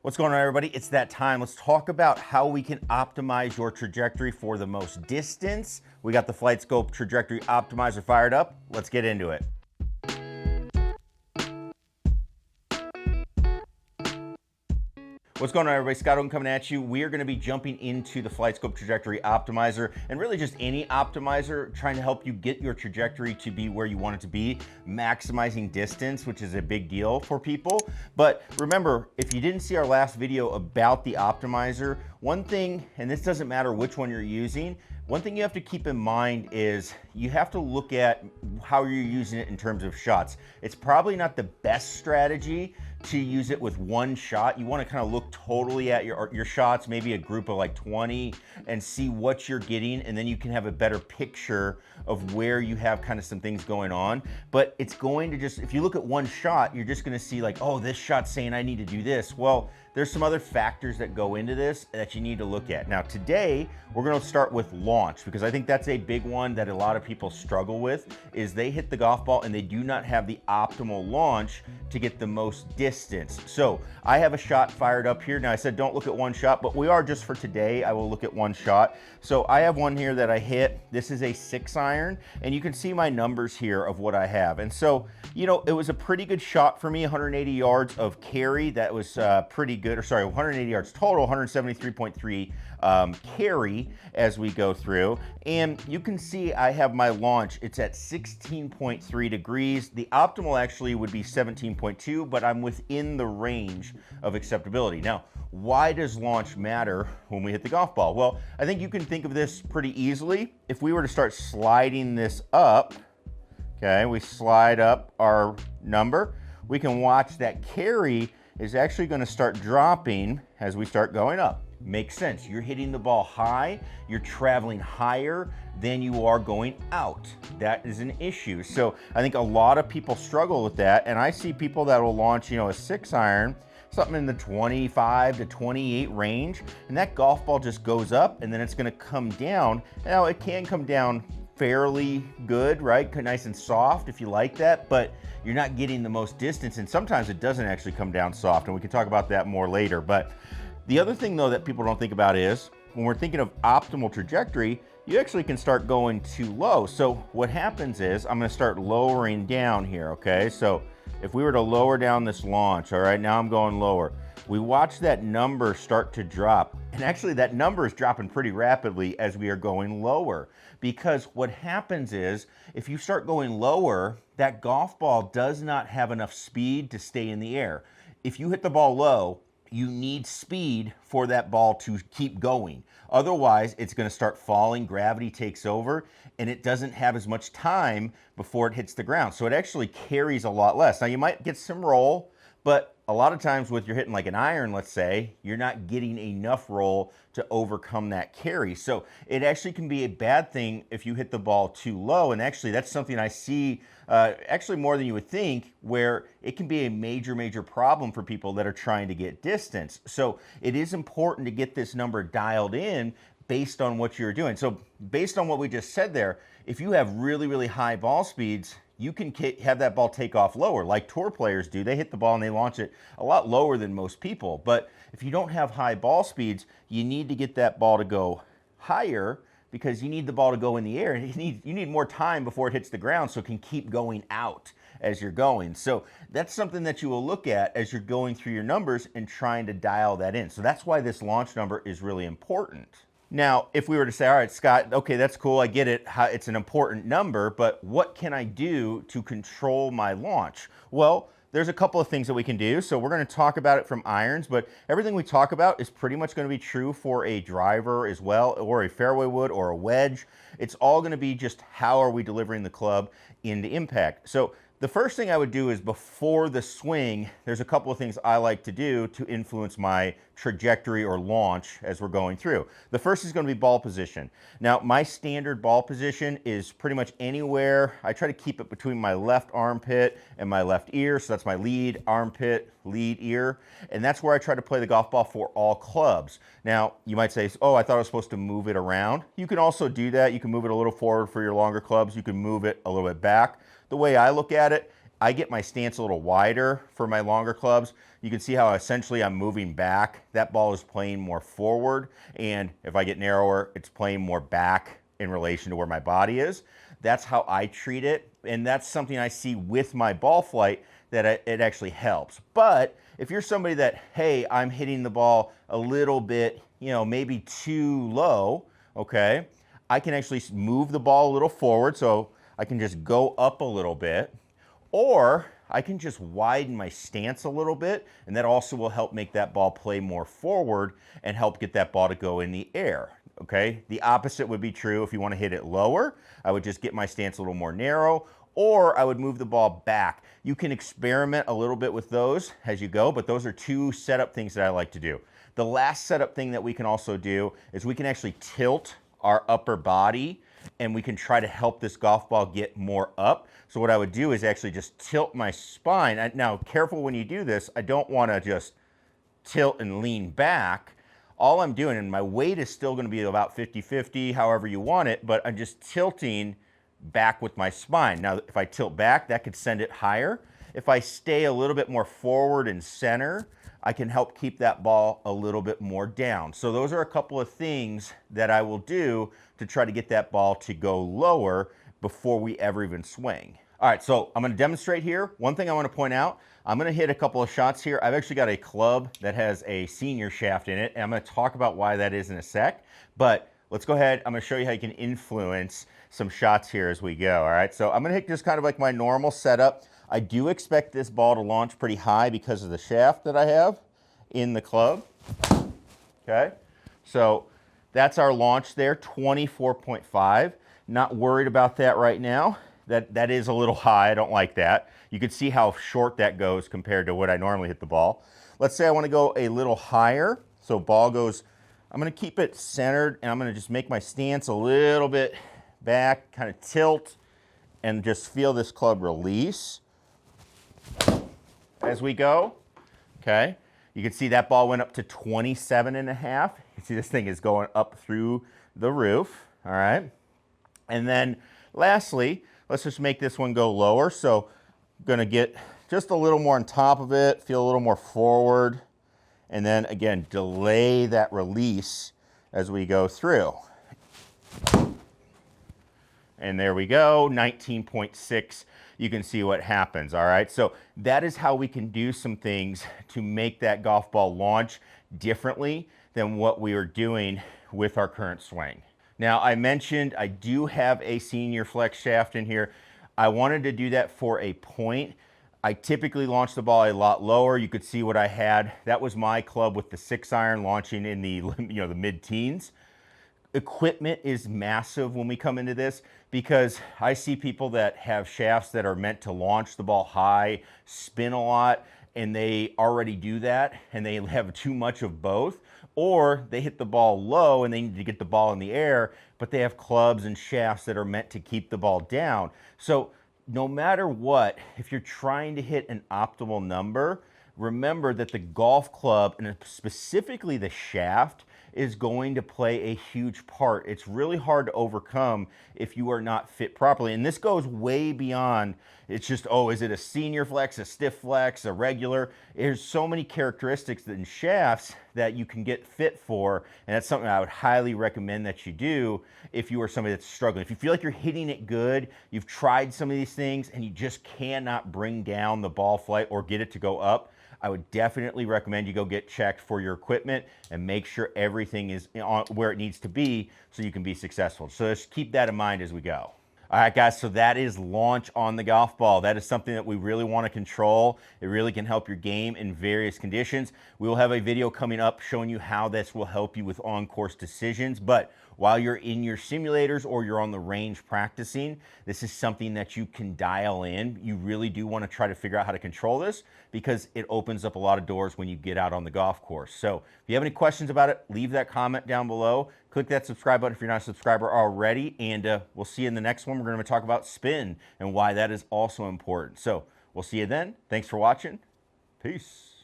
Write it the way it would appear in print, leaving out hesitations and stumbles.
What's going on, everybody? It's that time. Let's talk about how we can optimize your trajectory for the most distance. We got the Flightscope Trajectory Optimizer fired up. Let's get into it. What's going on, everybody? Scott Oden coming at you. We are going to be jumping into the Flightscope Trajectory Optimizer, and really just any optimizer, trying to help you get your trajectory to be where you want it to be, maximizing distance, which is a big deal for people. But remember, if you didn't see our last video about the optimizer, one thing, and this doesn't matter which one you're using, one thing you have to keep in mind is you have to look at how you're using it in terms of shots. It's probably not the best strategy to use it with one shot. You want to kind of look totally at your shots, maybe a group of like 20, and see what you're getting, and then you can have a better picture of where you have kind of some things going on. But it's going to just, if you look at one shot, you're just going to see like, oh, this shot's saying I need to do this. Well, there's some other factors that go into this that you need to look at. Now today, we're gonna start with launch, because I think that's a big one that a lot of people struggle with, is they hit the golf ball and they do not have the optimal launch to get the most distance. So I have a shot fired up here. Now I said don't look at one shot, but we are just for today, I will look at one shot. So I have one here that I hit. This is a 6-iron, and you can see my numbers here of what I have. And so, you know, it was a pretty good shot for me, 180 yards of carry. That was pretty good, or sorry, 180 yards total, 173.3 carry as we go through. And you can see I have my launch, it's at 16.3 degrees. The optimal actually would be 17.2, but I'm within the range of acceptability. Now, why does launch matter when we hit the golf ball? Well, I think you can think of this pretty easily. If we were to start sliding this up, okay, we slide up our number, we can watch that carry is actually going to start dropping as we start going up. Makes sense. You're hitting the ball high, you're traveling higher than you are going out. That is an issue. So I think a lot of people struggle with that, and I see people that will launch, you know, a 6-iron, something in the 25 to 28 range, and that golf ball just goes up and then it's going to come down. Now it can come down fairly good, right? Nice and soft if you like that, but you're not getting the most distance, and sometimes it doesn't actually come down soft, and we can talk about that more later. But the other thing though that people don't think about is when we're thinking of optimal trajectory, you actually can start going too low. So what happens is I'm going to start lowering down here, okay? So if we were to lower down this launch, all right, now I'm going lower. We watch that number start to drop, and actually that number is dropping pretty rapidly as we are going lower, because what happens is if you start going lower, that golf ball does not have enough speed to stay in the air. If you hit the ball low, you need speed for that ball to keep going. Otherwise, it's going to start falling, gravity takes over, and it doesn't have as much time before it hits the ground. So it actually carries a lot less. Now you might get some roll, but a lot of times with you're hitting like an iron, let's say, you're not getting enough roll to overcome that carry. So it actually can be a bad thing if you hit the ball too low. And actually that's something I see actually more than you would think, where it can be a major problem for people that are trying to get distance. So it is important to get this number dialed in based on what you're doing. So based on what we just said there, if you have really high ball speeds, you can have that ball take off lower, like tour players do. They hit the ball and they launch it a lot lower than most people. But if you don't have high ball speeds, you need to get that ball to go higher, because you need the ball to go in the air. You need more time before it hits the ground so it can keep going out as you're going. So that's something that you will look at as you're going through your numbers and trying to dial that in. So that's why this launch number is really important. Now, if we were to say, all right, Scott, okay, that's cool, I get it, it's an important number, but what can I do to control my launch? Well, there's a couple of things that we can do. So we're going to talk about it from irons, but everything we talk about is pretty much going to be true for a driver as well, or a fairway wood or a wedge. It's all going to be just how are we delivering the club into impact. So the first thing I would do is before the swing, there's a couple of things I like to do to influence my trajectory or launch as we're going through. The first is going to be ball position. Now, my standard ball position is pretty much anywhere. I try to keep it between my left armpit and my left ear. So that's my lead armpit, lead ear. And that's where I try to play the golf ball for all clubs. Now, you might say, oh, I thought I was supposed to move it around. You can also do that. You can move it a little forward for your longer clubs. You can move it a little bit back. The way I look at it I get my stance a little wider for my longer clubs. You can see how essentially I'm moving back. That ball is playing more forward, and if I get narrower, it's playing more back in relation to where my body is. That's how I treat it, and that's something I see with my ball flight that it actually helps. But if you're somebody that, hey, I'm hitting the ball a little bit, maybe too low, okay, I can actually move the ball a little forward, so I can just go up a little bit, or I can just widen my stance a little bit, and that also will help make that ball play more forward and help get that ball to go in the air, okay? The opposite would be true if you want to hit it lower. I would just get my stance a little more narrow, or I would move the ball back. You can experiment a little bit with those as you go, but those are two setup things that I like to do. The last setup thing that we can also do is we can actually tilt our upper body, and we can try to help this golf ball get more up. So what I would do is actually just tilt my spine. Now, careful when you do this, I don't want to just tilt and lean back. All I'm doing, and my weight is still going to be about 50-50, however you want it, but I'm just tilting back with my spine. Now, if I tilt back, that could send it higher. If I stay a little bit more forward and center, I can help keep that ball a little bit more down. So those are a couple of things that I will do to try to get that ball to go lower before we ever even swing. All right, so I'm gonna demonstrate here. One thing I wanna point out, I'm gonna hit a couple of shots here. I've actually got a club that has a senior shaft in it, and I'm gonna talk about why that is in a sec, but let's go ahead. I'm gonna show you how you can influence some shots here as we go, all right? So I'm gonna hit just kind of like my normal setup. I do expect this ball to launch pretty high because of the shaft that I have in the club, okay? So that's our launch there, 24.5. Not worried about that right now. That is a little high, I don't like that. You can see how short that goes compared to what I normally hit the ball. Let's say I wanna go a little higher, so ball goes, I'm gonna keep it centered, and I'm gonna just make my stance a little bit back, kind of tilt, and just feel this club release as we go, okay? You can see that ball went up to 27.5. You can see this thing is going up through the roof, all right? And then lastly, let's just make this one go lower. So I'm gonna get just a little more on top of it, feel a little more forward, and then again, delay that release as we go through. And there we go, 19.6. You can see what happens, all right? So that is how we can do some things to make that golf ball launch differently than what we are doing with our current swing. Now, I mentioned I do have a senior flex shaft in here. I wanted to do that for a point. I typically launch the ball a lot lower. You could see what I had. That was my club with the 6-iron launching in the, the mid-teens. Equipment is massive when we come into this because I see people that have shafts that are meant to launch the ball high, spin a lot, and they already do that and they have too much of both, or they hit the ball low and they need to get the ball in the air, but they have clubs and shafts that are meant to keep the ball down. So no matter what, if you're trying to hit an optimal number, remember that the golf club, and specifically the shaft, is going to play a huge part. It's really hard to overcome if you are not fit properly. And this goes way beyond, it's just, oh, is it a senior flex, a stiff flex, a regular? There's so many characteristics in shafts that you can get fit for, and that's something I would highly recommend that you do if you are somebody that's struggling. If you feel like you're hitting it good, you've tried some of these things, and you just cannot bring down the ball flight or get it to go up, I would definitely recommend you go get checked for your equipment and make sure everything is where it needs to be so you can be successful. So just keep that in mind as we go. All right, guys, so that is launch on the golf ball. That is something that we really want to control. It really can help your game in various conditions. We will have a video coming up showing you how this will help you with on-course decisions. But while you're in your simulators or you're on the range practicing, this is something that you can dial in. You really do want to try to figure out how to control this because it opens up a lot of doors when you get out on the golf course. So if you have any questions about it, leave that comment down below. Click that subscribe button if you're not a subscriber already, and we'll see you in the next one. We're going to talk about spin and why that is also important. So we'll see you then. Thanks for watching. Peace.